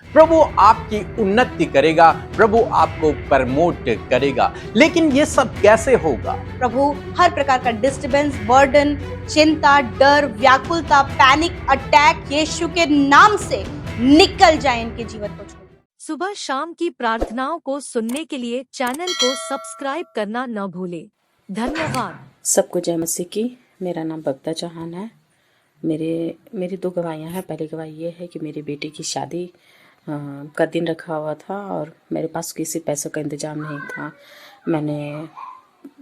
प्रभु आपकी उन्नति करेगा, प्रभु आपको प्रमोट करेगा। लेकिन ये सब कैसे होगा? प्रभु हर प्रकार का डिस्टरबेंस, बर्डन, चिंता, डर, व्याकुलता, पैनिक अटैक यीशु के नाम से निकल जाए इनके जीवन को छोड़। सुबह शाम की प्रार्थनाओं को सुनने के लिए चैनल को सब्सक्राइब करना न भूलें। धन्यवाद। सबको जय मसीह की। मेरा नाम बबीता चौहान है। मेरी दो गवाहियाँ हैं। पहली गवाही ये है कि मेरी बेटी की शादी का दिन रखा हुआ था और मेरे पास किसी पैसों का इंतज़ाम नहीं था। मैंने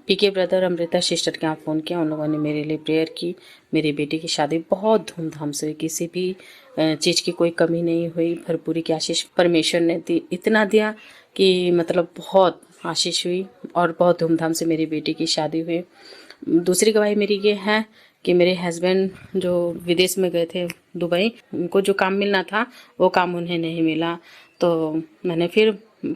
पीके ब्रदर, अमृता सिस्टर के यहाँ फ़ोन किया। उन लोगों ने मेरे लिए प्रेयर की। मेरी बेटी की शादी बहुत धूमधाम से हुई, किसी भी चीज़ की कोई कमी नहीं हुई। भरपूरी की आशीष परमेश्वर ने दी, इतना दिया कि मतलब बहुत आशीष हुई और बहुत धूमधाम से मेरी बेटी की शादी हुई। दूसरी गवाही मेरी ये है कि मेरे हस्बैंड जो विदेश में गए थे दुबई, उनको जो काम मिलना था वो काम उन्हें नहीं मिला। तो मैंने फिर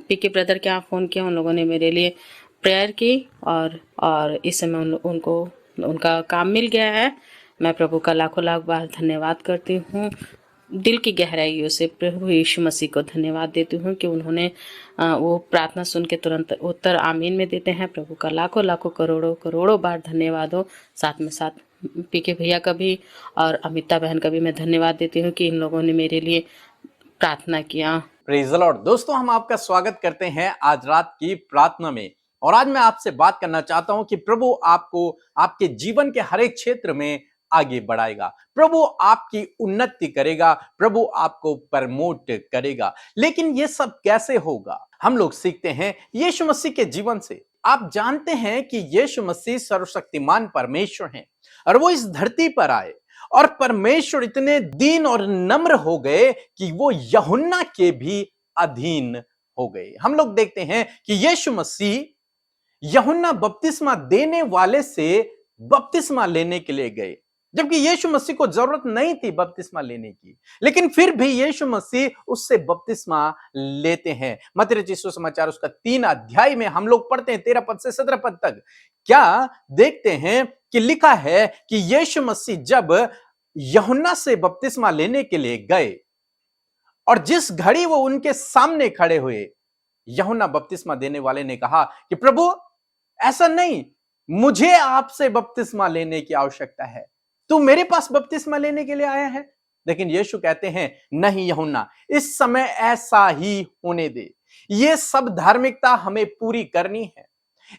पीके ब्रदर के यहाँ फ़ोन किया। उन लोगों ने मेरे लिए प्रेयर की और इस समय उनको उनका काम मिल गया है। मैं प्रभु का लाखों लाख बार धन्यवाद करती हूँ। दिल की गहराइयों से प्रभु यीशु मसीह को धन्यवाद देती हूँ कि उन्होंने वो प्रार्थना सुन के तुरंत उत्तर आमीन में देते हैं। प्रभु का लाखों लाखों करोड़ों करोड़ों बार धन्यवाद हो। साथ में साथ पीके भैया का भी और अमिता बहन का भी मैं धन्यवाद देती हूँ कि इन लोगों ने मेरे लिए प्रार्थना किया। Praise the Lord. दोस्तों, हम आपका स्वागत करते हैं आज रात की प्रार्थना में। और आज मैं आपसे बात करना चाहता हूं कि प्रभु आपको आपके जीवन के हर एक क्षेत्र में आगे बढ़ाएगा, प्रभु आपकी उन्नति करेगा, प्रभु आपको प्रमोट करेगा। लेकिन ये सब कैसे होगा? हम लोग सीखते हैं यीशु मसीह के जीवन से। आप जानते हैं कि यीशु मसीह सर्वशक्तिमान परमेश्वर हैं और वो इस धरती पर आए और परमेश्वर इतने दीन और नम्र हो गए कि वो यूहन्ना के भी अधीन हो गए। हम लोग देखते हैं कि यीशु मसीह यूहन्ना बपतिस्मा देने वाले से बपतिस्मा लेने के लिए गए, जबकि यीशु मसीह को जरूरत नहीं थी बपतिस्मा लेने की, लेकिन फिर भी यीशु मसीह उससे बपतिस्मा लेते हैं। मत्ती रचित सुसमाचार उसका 3 अध्याय में हम लोग पढ़ते हैं 13 पद से 17 पद तक। क्या देखते हैं कि लिखा है कि यीशु मसीह जब यूहन्ना से बपतिस्मा लेने के लिए गए और जिस घड़ी वो उनके सामने खड़े हुए, यूहन्ना बपतिस्मा देने वाले ने कहा कि प्रभु, ऐसा नहीं, मुझे आपसे बपतिस्मा लेने की आवश्यकता है। तू मेरे पास बपतिस्मा लेने के लिए आया है? लेकिन यीशु कहते हैं, नहीं यूहन्ना, इस समय ऐसा ही होने दे। ये सब धार्मिकता हमें पूरी करनी है,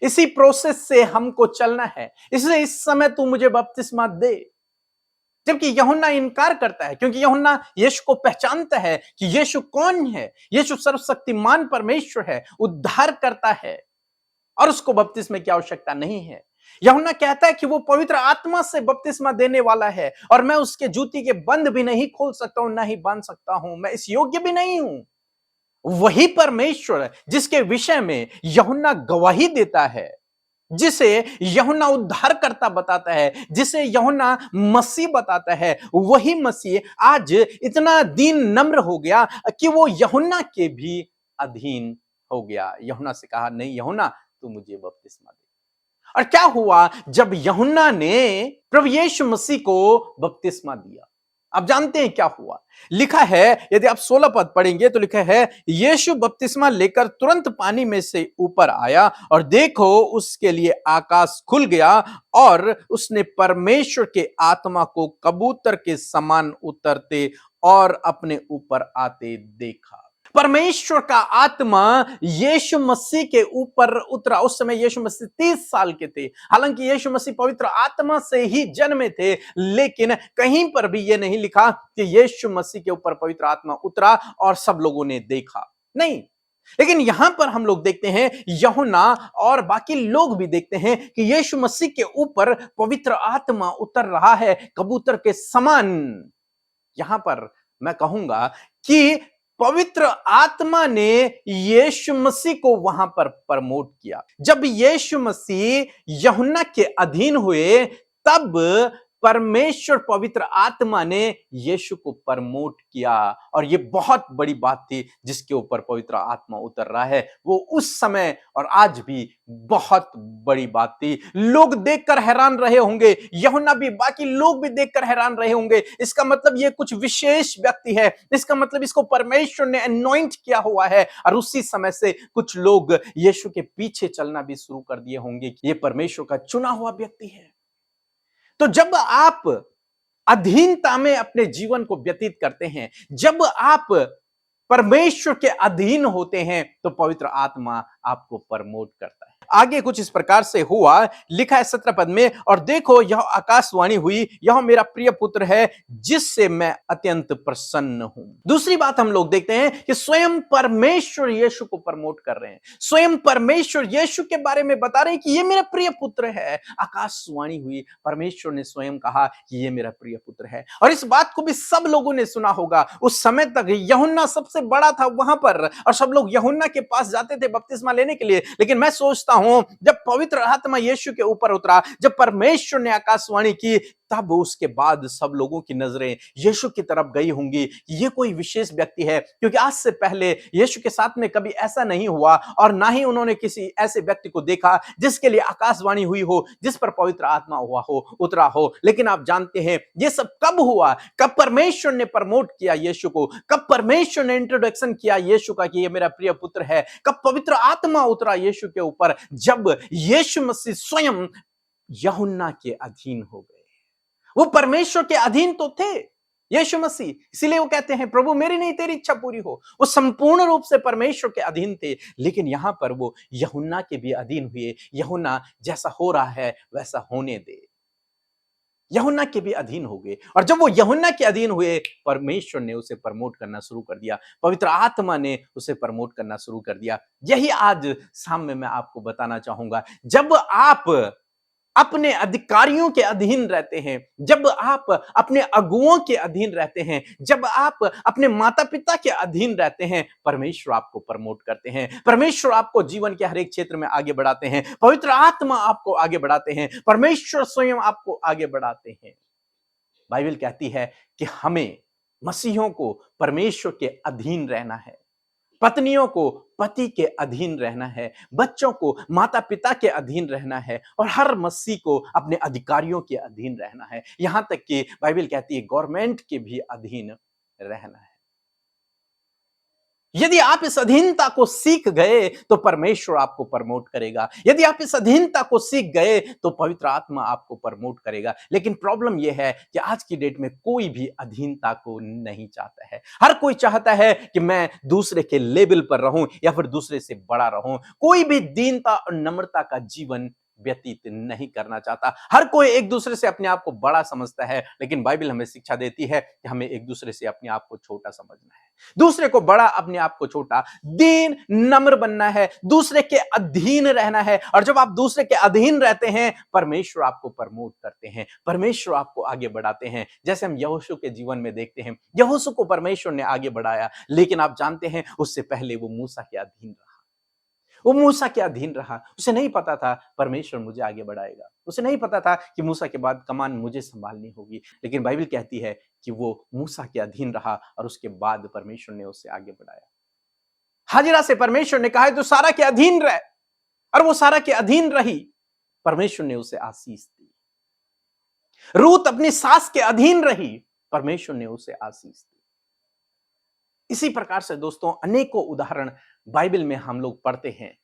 इसी प्रोसेस से हमको चलना है, इसलिए इस समय तू मुझे बपतिस्मा दे। जबकि यूहन्ना इनकार करता है, क्योंकि यूहन्ना यीशु को पहचानता है कि यीशु कौन है। यीशु सर्वशक्तिमान परमेश्वर है, उद्धार करता है और उसको बपतिस्मे की आवश्यकता नहीं है। यूहन्ना कहता है कि वो पवित्र आत्मा से बपतिस्मा देने वाला है और मैं उसके जूती के बंद भी नहीं खोल सकता हूं, ना ही बांध सकता हूं, मैं इस योग्य भी नहीं हूं। वही परमेश्वर जिसके विषय में यूहन्ना गवाही देता है, जिसे यूहन्ना उद्धारकर्ता बताता है, जिसे यूहन्ना मसीह बताता है, वही मसीह आज इतना दीन नम्र हो गया कि वो यूहन्ना के भी अधीन हो गया। यूहन्ना से कहा, नहीं यूहन्ना, तू मुझे बपतिस्मा दे। और क्या हुआ जब यूहन्ना ने प्रभु यीशु मसीह को बपतिस्मा दिया? आप जानते हैं क्या हुआ? लिखा है, यदि आप 16 पद पढ़ेंगे तो लिखा है, यीशु बपतिस्मा लेकर तुरंत पानी में से ऊपर आया और देखो उसके लिए आकाश खुल गया और उसने परमेश्वर के आत्मा को कबूतर के समान उतरते और अपने ऊपर आते देखा। परमेश्वर का आत्मा यीशु मसीह के ऊपर उतरा। उस समय यीशु मसीह 30 साल के थे। हालांकि यीशु मसीह पवित्र आत्मा से ही जन्मे थे, लेकिन कहीं पर भी यह नहीं लिखा कि यीशु मसीह के ऊपर पवित्र आत्मा उतरा और सब लोगों ने देखा। नहीं, लेकिन यहां पर हम लोग देखते हैं, यूहन्ना और बाकी लोग भी देखते हैं कि यीशु मसीह के ऊपर पवित्र आत्मा उतर रहा है कबूतर के समान। यहां पर मैं कहूंगा कि पवित्र आत्मा ने यीशु मसीह को वहां पर प्रमोट किया। जब यीशु मसीह यूहन्ना के अधीन हुए, तब परमेश्वर पवित्र आत्मा ने यीशु को प्रमोट किया। और ये बहुत बड़ी बात थी जिसके ऊपर पवित्र आत्मा उतर रहा है। वो उस समय और आज भी बहुत बड़ी बात थी। लोग देखकर हैरान रहे होंगे, यूहन्ना भी, बाकी लोग भी देखकर हैरान रहे होंगे। इसका मतलब ये कुछ विशेष व्यक्ति है, इसका मतलब इसको परमेश्वर ने अनॉइंट किया हुआ है। और उसी समय से कुछ लोग यीशु के पीछे चलना भी शुरू कर दिए होंगे कि ये परमेश्वर का चुना हुआ व्यक्ति है। तो जब आप अधीनता में अपने जीवन को व्यतीत करते हैं, जब आप परमेश्वर के अधीन होते हैं, तो पवित्र आत्मा आपको प्रमोट करता है। आगे कुछ इस प्रकार से हुआ, लिखा है 17 पद में, और देखो यह आकाशवाणी हुई, यह मेरा प्रिय पुत्र है जिससे मैं अत्यंत प्रसन्न हूं। दूसरी बात हम लोग देखते हैं कि स्वयं परमेश्वर यीशु को प्रमोट कर रहे हैं, स्वयं परमेश्वर यीशु के बारे में बता रहे हैं कि ये मेरा प्रिय पुत्र है। आकाशवाणी हुई, परमेश्वर ने स्वयं कहा कि ये मेरा प्रिय पुत्र है। और इस बात को भी सब लोगों ने सुना होगा। उस समय तक यूहन्ना सबसे बड़ा था वहां पर, और सब लोग यूहन्ना के पास जाते थे बपतिस्मा लेने के लिए। लेकिन मैं सोचता हूं, जब पवित्र आत्मा यीशु के ऊपर उतरा, जब परमेश्वर ने आकाशवाणी की, तब उसके बाद सब लोगों की नजरें यीशु की तरफ गई होंगी कि ये कोई विशेष व्यक्ति है, क्योंकि आज से पहले यीशु के साथ में कभी ऐसा नहीं हुआ, और ना ही उन्होंने किसी ऐसे व्यक्ति को देखा जिसके लिए आकाशवाणी हुई हो, जिस पर पवित्र आत्मा हुआ हो, उतरा हो। लेकिन आप जानते हैं ये सब कब हुआ, कब परमेश्वर ने प्रमोट किया यीशु को, कब परमेश्वर ने इंट्रोडक्शन किया यीशु का कि ये मेरा प्रिय पुत्र है, कब पवित्र आत्मा उतरा यीशु के ऊपर, जब यीशु मसीह स्वयं यूहन्ना के अधीन हो गए। वो परमेश्वर के अधीन तो थे यीशु मसीह, इसीलिए वो कहते हैं प्रभु मेरी नहीं तेरी इच्छा पूरी हो। वो संपूर्ण रूप से परमेश्वर के अधीन थे, लेकिन यहां पर वो यूहन्ना के भी अधीन हुए। यूहन्ना जैसा हो रहा है वैसा होने दे, यूहन्ना के भी अधीन हो गए। और जब वो यूहन्ना के अधीन हुए, परमेश्वर ने उसे प्रमोट करना शुरू कर दिया, पवित्र आत्मा ने उसे प्रमोट करना शुरू कर दिया। यही आज शाम में मैं आपको बताना चाहूंगा। जब आप अपने अधिकारियों के अधीन रहते हैं, जब आप अपने अगुओं के अधीन रहते हैं, जब आप अपने माता पिता के अधीन रहते हैं, परमेश्वर आपको प्रमोट करते हैं, परमेश्वर आपको जीवन के हर एक क्षेत्र में आगे बढ़ाते हैं, पवित्र आत्मा आपको आगे बढ़ाते हैं, परमेश्वर स्वयं आपको आगे बढ़ाते हैं। बाइबल कहती है कि हमें मसीहों को परमेश्वर के अधीन रहना है, पत्नियों को पति के अधीन रहना है, बच्चों को माता पिता के अधीन रहना है, और हर मसीह को अपने अधिकारियों के अधीन रहना है। यहां तक कि बाइबल कहती है गवर्नमेंट के भी अधीन रहना है। यदि आप इस अधीनता को सीख गए तो परमेश्वर आपको प्रमोट करेगा। यदि आप इस अधीनता को सीख गए तो पवित्र आत्मा आपको प्रमोट करेगा। लेकिन प्रॉब्लम यह है कि आज की डेट में कोई भी अधीनता को नहीं चाहता है। हर कोई चाहता है कि मैं दूसरे के लेवल पर रहूं या फिर दूसरे से बड़ा रहूं। कोई भी दीनता और नम्रता का जीवन व्यतीत नहीं करना चाहता। हर कोई एक दूसरे से अपने आप को बड़ा समझता है, लेकिन बाइबल हमें शिक्षा देती है कि हमें एक दूसरे से अपने आप को छोटा समझना है, दूसरे को बड़ा, अपने आप को छोटा, दीन नम्र बनना है, दूसरे के अधीन रहना है। और जब आप दूसरे के अधीन रहते हैं, परमेश्वर आपको प्रमोट करते हैं, परमेश्वर आपको आगे बढ़ाते हैं। जैसे हम यहोशू के जीवन में देखते हैं, यहोशू को परमेश्वर ने आगे बढ़ाया, लेकिन आप जानते हैं उससे पहले वो मूसा के अधीन रहा। वो मूसा के अधीन रहा। उसे नहीं पता था परमेश्वर मुझे आगे बढ़ाएगा, उसे नहीं पता था कि मूसा के बाद कमान मुझे संभालनी होगी। लेकिन बाइबल कहती है कि वो मूसा के अधीन रहा और उसके बाद परमेश्वर ने उसे आगे बढ़ाया। हाजिरा से परमेश्वर ने कहा तो सारा के अधीन रह, और वो सारा के अधीन रही, परमेश्वर ने उसे आशीष दी। रूत अपनी सास के अधीन रही, परमेश्वर ने उसे आशीष दी। इसी प्रकार से दोस्तों अनेकों उदाहरण बाइबल में हम लोग पढ़ते हैं।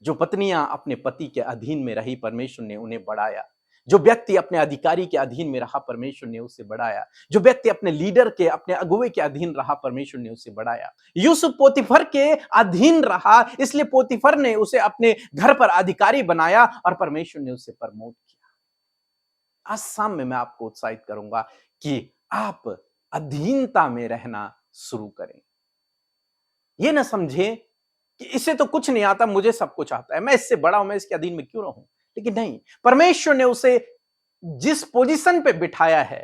जो पत्नियां अपने पति के अधीन में रही, परमेश्वर ने उन्हें बढ़ाया। जो व्यक्ति अपने अधिकारी के अधीन में रहा, परमेश्वर ने उसे बढ़ाया। जो व्यक्ति अपने लीडर के, अपने अगुवे के अधीन रहा, परमेश्वर ने उसे बढ़ाया। यूसुफ पोतीफर के अधीन रहा, इसलिए पोतीफर ने उसे अपने घर पर अधिकारी बनाया और परमेश्वर ने उसे प्रमोट किया। आज शाम में मैं आपको उत्साहित करूंगा कि आप अधीनता में रहना शुरू करें। यह ना समझे कि इसे तो कुछ नहीं आता, मुझे सब कुछ आता है, मैं इससे बड़ा हूं, मैं इसके अधीन में क्यों रहूं। लेकिन नहीं, परमेश्वर ने उसे जिस पोजीशन पे बिठाया है,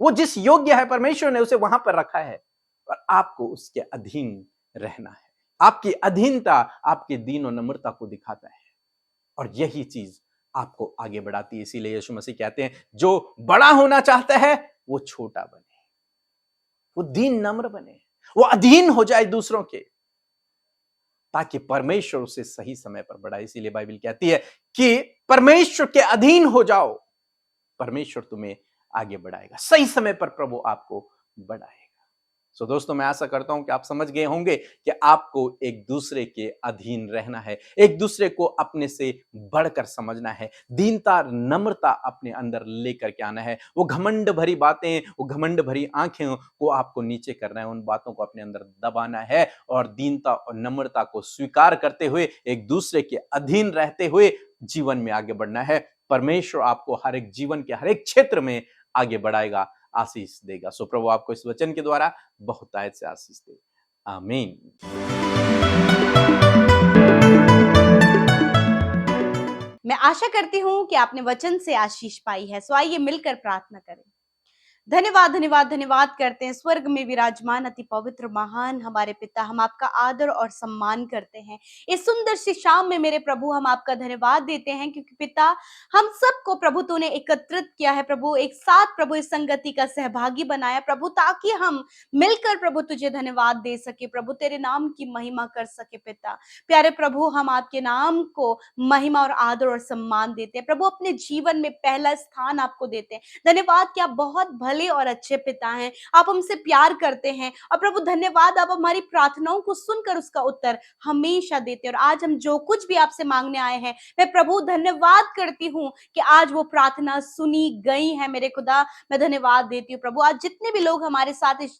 वो जिस योग्य है, परमेश्वर ने उसे वहां पर रखा है, और आपको उसके अधीन रहना है। आपकी अधीनता आपके दीन और नम्रता को दिखाता है, और यही चीज आपको आगे बढ़ाती है। इसीलिए यीशु मसीह कहते हैं, जो बड़ा होना चाहता है वो छोटा बने, वो दीन नम्र बने, वो अधीन हो जाए दूसरों के, ताकि परमेश्वर उसे सही समय पर बढ़ाए। इसीलिए बाइबल कहती है कि परमेश्वर के अधीन हो जाओ, परमेश्वर तुम्हें आगे बढ़ाएगा, सही समय पर प्रभु आपको बढ़ाएगा। सो दोस्तों, मैं आशा करता हूं कि आप समझ गए होंगे कि आपको एक दूसरे के अधीन रहना है, एक दूसरे को अपने से बढ़कर समझना है, दीनता नम्रता अपने अंदर लेकर के आना है। वो घमंड भरी बातें, वो घमंड भरी आंखें को आपको नीचे करना है, उन बातों को अपने अंदर दबाना है और दीनता और नम्रता को स्वीकार करते हुए एक दूसरे के अधीन रहते हुए जीवन में आगे बढ़ना है। परमेश्वर आपको हर एक जीवन के हर एक क्षेत्र में आगे बढ़ाएगा, आशीष देगा। सो प्रभु आपको इस वचन के द्वारा बहुतायत से आशीष दे। आमीन। मैं आशा करती हूँ कि आपने वचन से आशीष पाई है। सो आइए मिलकर प्रार्थना करें। धन्यवाद धन्यवाद धन्यवाद करते हैं स्वर्ग में विराजमान अति पवित्र महान हमारे पिता, हम आपका आदर और सम्मान करते हैं। इस सुंदर सी शाम में मेरे प्रभु हम आपका धन्यवाद देते हैं, क्योंकि पिता हम सबको प्रभु तूने एकत्रित किया है प्रभु, एक साथ प्रभु इस संगति का सहभागी बनाया प्रभु, ताकि हम मिलकर प्रभु तुझे धन्यवाद दे सके प्रभु, तेरे नाम की महिमा कर सके पिता। प्यारे प्रभु, हम आपके नाम को महिमा और आदर और सम्मान देते हैं प्रभु, अपने जीवन में पहला स्थान आपको देते हैं। धन्यवाद कि आप बहुत भले और अच्छे पिता हैं, आप हमसे प्यार करते हैं और प्रभु धन्यवाद, आप हमारी प्रार्थनाओं को सुनकर उसका उत्तर हमेशा देते हैं। और आज हम जो कुछ भी आपसे मांगने आए हैं, मैं प्रभु धन्यवाद करती हूँ कि आज वो प्रार्थना सुनी गई है। मेरे खुदा, मैं धन्यवाद देती हूँ प्रभु। आज जितने भी लोग हमारे साथ इस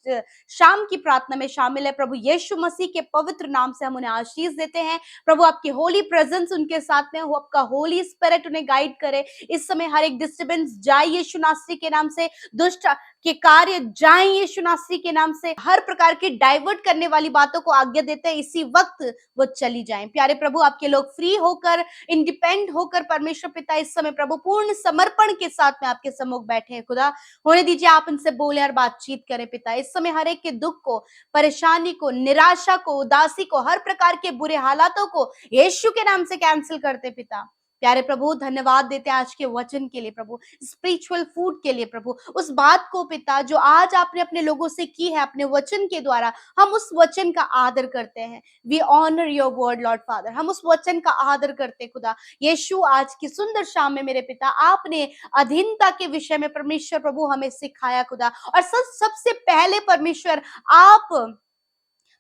शाम की प्रार्थना में शामिल है प्रभु, यीशु मसीह के पवित्र नाम से हम उन्हें आशीष देते हैं प्रभु। आपकी होली प्रेजेंस उनके साथ में हो, आपका होली स्पिरिट उन्हें गाइड करे। इस समय हर एक डिस्टर्बेंस जाए यीशु नासरी के नाम से, दुष्ट के कार्य जाएं यीशु नासरी के नाम से, हर प्रकार की डाइवर्ट करने वाली बातों को आज्ञा देते हैं इसी वक्त वो चली जाएं। प्यारे प्रभु, आपके लोग फ्री होकर, इंडिपेंडेंट होकर परमेश्वर पिता इस समय प्रभु पूर्ण समर्पण के साथ में आपके सम्मुख बैठे हैं। खुदा होने दीजिए, आप उनसे बोले और बातचीत करें पिता। इस समय हर एक के दुख को, परेशानी को, निराशा को, उदासी को, हर प्रकार के बुरे हालातों को यीशु के नाम से कैंसिल करते पिता। प्यारे प्रभु, धन्यवाद देते हैं आज के वचन के लिए प्रभु, स्पिरिचुअल फूड के लिए प्रभु, उस बात को पिता जो आज आपने अपने लोगों से की है अपने वचन के द्वारा, हम उस वचन का आदर करते हैं। We honour your word lord father, हम उस वचन का आदर करते हैं खुदा यीशु। आज की सुंदर शाम में मेरे पिता, आपने अधीनता के विषय में परमेश्वर प्रभु हमें सिखाया खुदा, और सबसे पहले परमेश्वर आप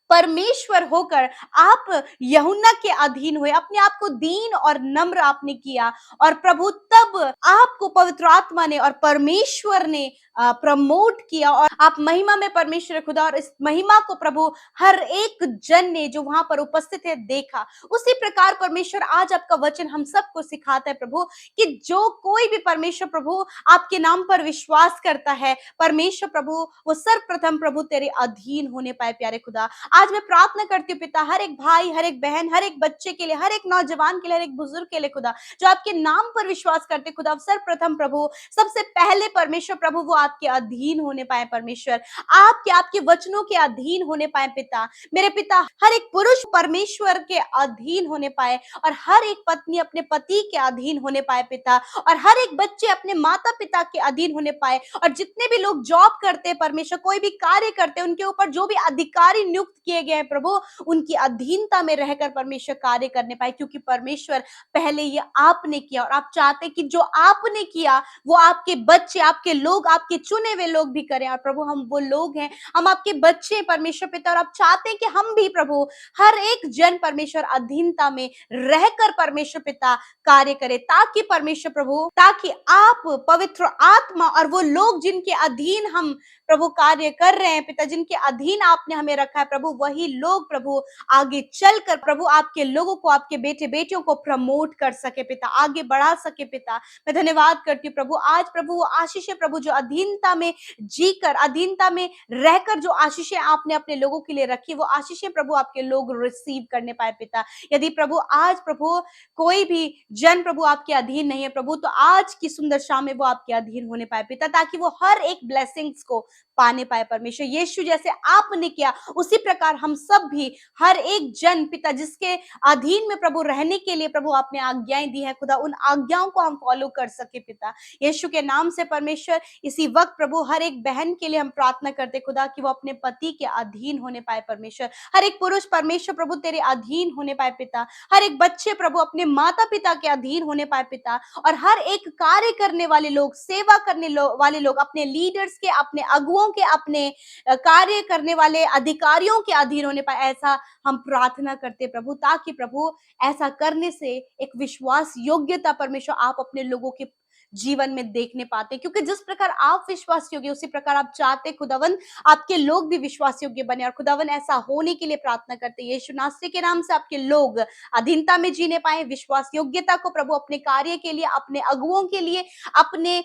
परमेश्वर होकर आप यूहन्ना के अधीन हुए, अपने आप को दीन और नम्र आपने किया, और प्रभु तब आपको पवित्र आत्मा ने और परमेश्वर ने प्रमोट किया, और आप महिमा में परमेश्वर खुदा, और इस महिमा को प्रभु हर एक जन ने जो वहां पर उपस्थित है देखा। उसी प्रकार परमेश्वर आज आपका वचन हम सबको सिखाता है प्रभु, कि जो कोई भी परमेश्वर प्रभु आपके नाम पर विश्वास करता है परमेश्वर प्रभु, वो सर्वप्रथम प्रभु तेरे अधीन होने पाए। प्यारे खुदा, आज मैं प्रार्थना करती हूँ पिता, हर एक भाई, हर एक बहन, हर एक बच्चे के लिए, हर एक नौजवान के लिए, हर एक बुजुर्ग के लिए खुदा, जो आपके नाम पर विश्वास करते खुदा, सर्वप्रथम प्रभु सबसे पहले परमेश्वर प्रभु वो आपके अधीन होने पाए परमेश्वर, आपके वचनों के अधीन होने पाए पिता। मेरे पिता, हर एक पुरुष परमेश्वर के अधीन होने पाए, और हर एक पत्नी अपने पति के अधीन होने पाए पिता, और हर एक बच्चे अपने माता पिता के अधीन होने पाए, और जितने भी लोग जॉब करते हैं परमेश्वर, कोई भी कार्य करते हैं, उनके ऊपर जो भी अधिकारी नियुक्त किए गए हैं प्रभु, उनकी अधीनता में रहकर परमेश्वर कार्य करने पाए, क्योंकि परमेश्वर पहले ये आपने किया, और आप चाहते कि जो आपने किया वो आपके बच्चे, आपके लोग, आपके चुने हुए लोग भी करें। और प्रभु हम वो लोग हैं, हम आपके बच्चे परमेश्वर पिता, और आप चाहते हैं कि हम भी प्रभु हर एक जन परमेश्वर अधीनता में रहकर परमेश्वर पिता कार्य करे, ताकि परमेश्वर प्रभु, ताकि आप पवित्र आत्मा और वो लोग जिनके अधीन हम प्रभु कार्य कर रहे हैं पिता, जिनके अधीन आपने हमें रखा है प्रभु, वही लोग प्रभु आगे चलकर प्रभु आपके लोगों को, आपके बेटे बेटियों को प्रमोट कर सके पिता, आगे बढ़ा सके पिता। मैं धन्यवाद करती हूँ प्रभु, आज प्रभु वो आशीष प्रभु जो अधीनता में जीकर, अधीनता में रहकर जो आशीषें आपने अपने लोगों के लिए रखी, वो आशीषें प्रभु आपके लोग रिसीव करने पाए पिता। यदि प्रभु आज प्रभु कोई भी जन प्रभु आपके अधीन नहीं है प्रभु, तो आज की सुंदर शाम में वो आपके अधीन होने पाए पिता, ताकि वो हर एक ब्लेसिंग्स को पाने पाए परमेश्वर। यीशु जैसे आपने किया उसी प्रकार प्रकार हम सब भी हर एक जन पिता जिसके अधीन में प्रभु रहने के लिए प्रभु आपने आज्ञाएं दी है खुदा, उन आज्ञाओं को हम फॉलो कर सके पिता यीशु के नाम से। परमेश्वर इसी वक्त प्रभु हर एक बहन के लिए हम प्रार्थना करते खुदा कि वो अपने पति के अधीन होने पाए परमेश्वर, हर एक पुरुष परमेश्वर प्रभु तेरे अधीन होने पाए पिता, हर एक बच्चे प्रभु अपने माता पिता के अधीन होने पाए पिता, और हर एक कार्य करने वाले लोग, सेवा करने वाले लोग अपने लीडर्स के, अपने अगुओं के, अपने कार्य करने वाले अधिकारियों के अधीन होने पाए, ऐसा हम प्रार्थना करते प्रभु, ताकि प्रभु ऐसा करने से एक विश्वास योग्यता परमेश्वर आप अपने लोगों के जीवन में देखने पाते हैं, क्योंकि जिस प्रकार आप विश्वास योग्य उसी प्रकार आप चाहते खुदावन आपके लोग भी विश्वास योग्य बने, और खुदावन ऐसा होने के लिए प्रार्थना करते हैं यीशु नासरी के नाम से आपके लोग अधीनता में जीने पाए, विश्वास योग्यता को प्रभु अपने कार्य के लिए, अपने अगुओं के लिए, अपने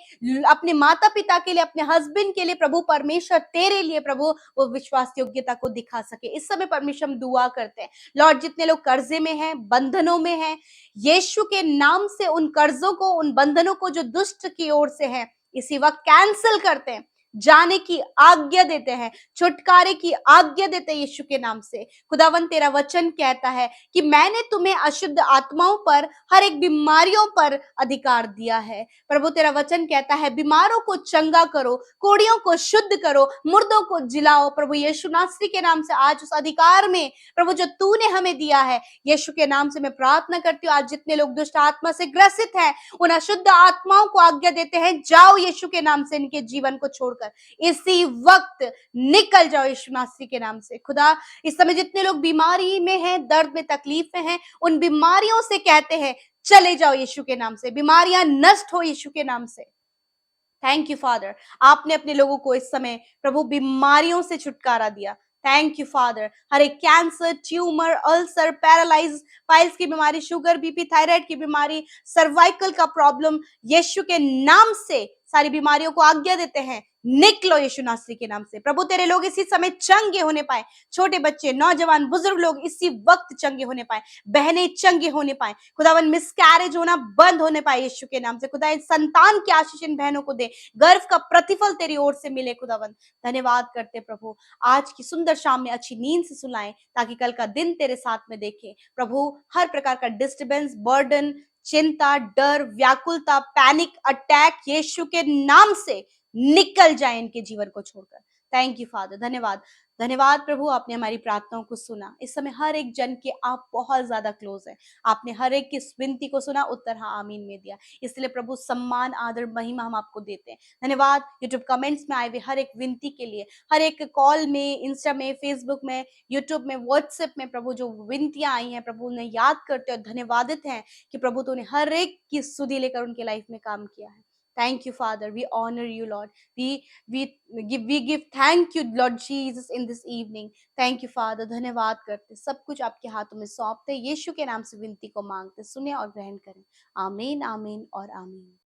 अपने माता पिता के लिए, अपने हस्बैंड के लिए प्रभु परमेश्वर तेरे लिए प्रभु वो विश्वास योग्यता को दिखा सके। इस समय परमेश्वर हम दुआ करते हैं लॉर्ड, जितने लोग कर्जे में हैं, बंधनों में हैं, यीशु के नाम से उन कर्जों को, उन बंधनों को जो दुष्ट की ओर से है इसी वक्त कैंसिल करते हैं, जाने की आज्ञा देते हैं, छुटकारे की आज्ञा देते हैं यीशु के नाम से। खुदावन तेरा वचन कहता है कि मैंने तुम्हें अशुद्ध आत्माओं पर, हर एक बीमारियों पर अधिकार दिया है। प्रभु तेरा वचन कहता है बीमारों को चंगा करो, कोड़ियों को शुद्ध करो, मुर्दों को जिलाओ। प्रभु यीशु नासरी के नाम से आज उस अधिकार में प्रभु जो तूने हमें दिया है यीशु के नाम से मैं प्रार्थना करती हूँ, आज जितने लोग दुष्ट आत्मा से ग्रसित हैं उन अशुद्ध आत्माओं को आज्ञा देते हैं जाओ यीशु के नाम से, इनके जीवन को छोड़कर इसी वक्त निकल जाओ यीशु नासरी के नाम से। खुदा इस समय जितने लोग बीमारी में हैं, दर्द में, तकलीफ में हैं, उन बीमारियों से कहते हैं चले जाओ यीशु के नाम से, बीमारियां नष्ट हो यीशु के नाम से। थैंक यू फादर, आपने अपने लोगों को इस समय प्रभु बीमारियों से छुटकारा दिया। थैंक यू फादर, हर एक cancer, tumour, ulcer, paralyse, piles की बीमारी, शुगर, बीपी, थायराइड की बीमारी, सर्वाइकल का प्रॉब्लम, यीशु के नाम से सारी बीमारियों को आज्ञा देते हैं निकलो यीशु नासरी के नाम से। प्रभु तेरे लोग इसी समय चंगे होने पाए, छोटे बच्चे, नौजवान, बुजुर्ग लोग इसी वक्त चंगे होने पाए, बहनें चंगे होने पाए, खुदावन मिसकैरेज होना बंद होने पाए यीशु के नाम से। खुदा इन संतान की आशीष इन बहनों को दे, गर्व का प्रतिफल तेरी ओर से मिले। खुदावन धन्यवाद करते प्रभु, आज की सुंदर शाम में अच्छी नींद से सुलाएं ताकि कल का दिन तेरे साथ में देखें। प्रभु हर प्रकार का डिस्टर्बेंस, बर्डन, चिंता, डर, व्याकुलता, पैनिक अटैक यीशु के नाम से निकल जाए इनके जीवन को छोड़कर। थैंक यू फादर, धन्यवाद धन्यवाद प्रभु, आपने हमारी प्रार्थनाओं को सुना। इस समय हर एक जन के आप बहुत ज्यादा क्लोज हैं, आपने हर एक की विनती को सुना, उत्तर हाँ आमीन में दिया, इसलिए प्रभु सम्मान, आदर, महिमा हम आपको देते हैं। धन्यवाद यूट्यूब कमेंट्स में आए हुए हर एक विनती के लिए, हर एक कॉल में, इंस्टा में, फेसबुक में, यूट्यूब में, व्हाट्सएप में प्रभु जो विनतियां आई हैं प्रभु उन्हें याद करते और धन्यवादित हैं कि प्रभु तूने हर एक की सुधि लेकर उनके लाइफ में काम किया है। Thank you, Father. We honor you, Lord. We give thank you, Lord Jesus, in this evening. Thank you, Father. धन्यवाद करते, सब कुछ आपके हाथों में सौंपते, यीशु के नाम से विनती को मांगते, सुने और ग्रहण करें। आमीन, आमीन और आमीन।